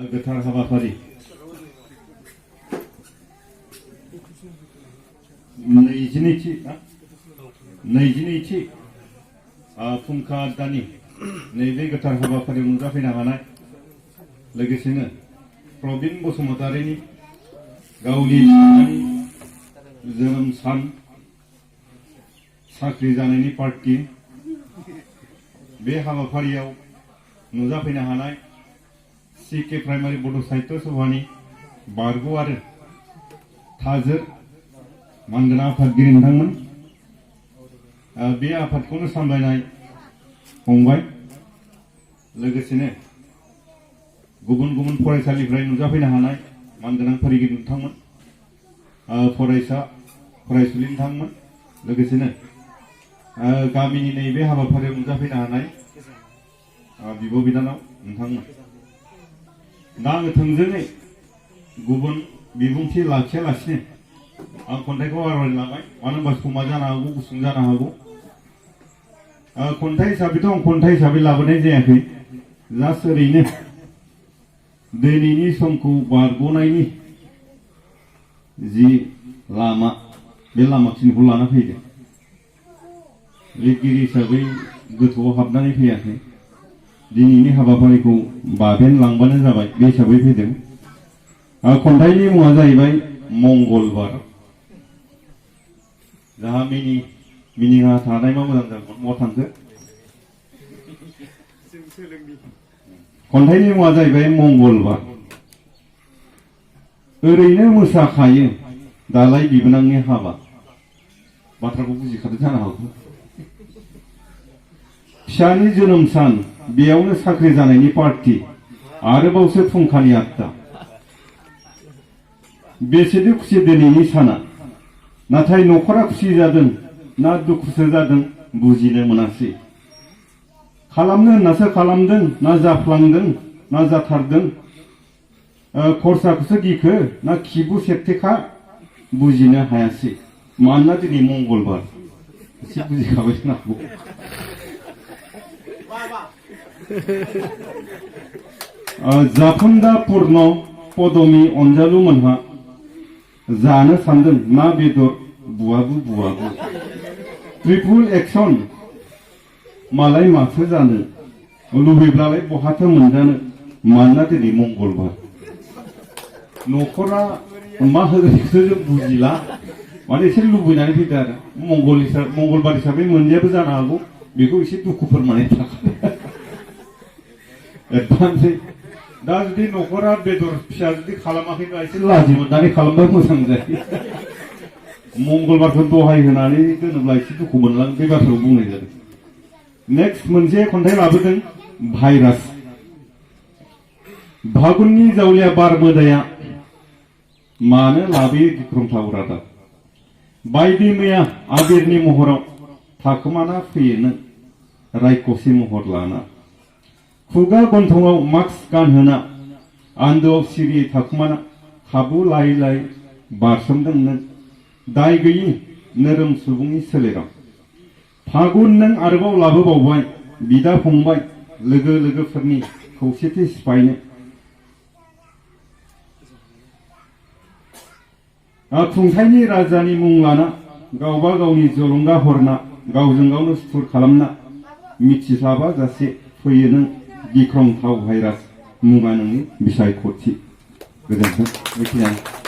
गोथार हाबाफारि नैजिनैथि फुंखा आड्डानि नैबे गोथार हाबाफारियाव नुजाफैनो हानाय लोगोसेनो प्रबिन बसुमतारीनि गावनि जोनोम सान साख्रि जानायनि पार्टी बे हाबाफारियाव नुजाफैनो हानाय सीके प्राइमारी बड' साहित्य सभानि बारग' आरो थाजोर मानगोनां आफादगिरि नोंथांमोन बे आफादखौनो सामलायनाय फंबाय लोगोसेनो गुबुन गुबुन फरायसालिनिफ्राय नुजाफैनो हानाय मानगोनां फोरोंगिरि नोंथांमोन फरायसा फरायसुलि नोंथांमोन लोगोसेनो गामिनि नैबे हाबाफारियाव नुजाफैनो हानाय बिब' बिनानाव नोंथांमोन दा आङो थोंजोङै गुबुन बिबुंथि लाखियालासिनो आं खन्थाइखौ आवरायलांबाय मानो होनबा समा जानो हागौ गुसुं जानो हागौ खन्थाइ हिसाबैथ' आं खन्थाइ हिसाबै लाबोनाय जायाखै जास्ट ओरैनो दिनैनि समखौ बारग'नायनि जि लामा बे लामाखिनिखौ लाना फैदों लिरगिरि हिसाबै गोथौआव हाबनानै फैयाखै दिनैनि हाबाफारिखौ बाबेन लांबानो जाबाय बे हिसाबै फैदों खन्थाइनि मुङा जाहैबाय मंगलबार जाहा मिनिङा थानाय मा मोजां जागोन मा थांखो खन्थाइनि मुङा जाहैबाय मंगलबार ओरैनो मोसाखायो दालाय बिबोनांनि हाबा बाथ्राखौ बुजिखादों जानो हागौ फिसानि जोनोम सान बेयावनो साख्रि जानायनि पार्टी आरोबावसो फुंखानि आड्डा बेसेदि खुसि दिनैनि साना नाथाय न'खरा खुसि जादों ना दुखुसो जादों बुजिनो मोनासै खालामनो होननासो खालामदों ना जाफ्लांदों ना जाथारदों खरसाखौसो गिखो ना खिबु सेबथेखा बुजिनो हायासै मानोना दिनै मंगलबार एसे बुजिखाबाय जानो हागौ जाफुंदा पूर्ण पदमी अनजालु मोनहा जानो सानदों ना बेदर बुआबु ट्रिपुल एक्शन मालाय माथो जानो लुबैब्लालाय बहाथो मोनजानो मानोना दिनै मंगलबार न'खरा मा होगोन बेखौ जों बुजिला माने एसे लुबैनानै फैदों आरो मंगलबार हिसाबै मोनजायाबो जानो हागौ बेखौ एसे दुखु फोरमायनाय थाखाय एडभान्सै दा जुदि न'खरा बेदर फिसा जुदि खालामाखैबा एसे लाजि मोननानै खालामबा मोजां जायो मंगलबारखौ दहाय होनानै दोनोब्ला एसे दुखु मोनलाङो बे बाथ्राखौ बुंनाय जादों नेक्स्ट मोनसे खन्थाइ लाबोदों भाइरास फागुननि जावलिया बार मोदाया मानो लाबोयो गिख्रंथाव रादाब बायदि मैया आबिरनि महराव थाखोमाना फैयो नों रायखसि महर लाना खुगा गन्थङाव मास्क गानहोना आन्दोआव सिरि थाखुमाना खाबु लायै लायै बारसोमदों नों दाय गैयि नोरोम सुबुंनि सोलेराव फागुन नों आरोबाव लाबोबावबाय बिदा फंबाय लोगो लोगोफोरनि खौसेथि सिफायनो खुंथायनि राजानि मुं लाना गावबा गावनि जलंगा हरना गावजों गावनो सुथुर खालामना मिथिस्लाबा जासे फैयो नों गिख्रंथाव भाइरास मुङा नोंनि बिसायख'थि गोजोन्थों बेखिनियानो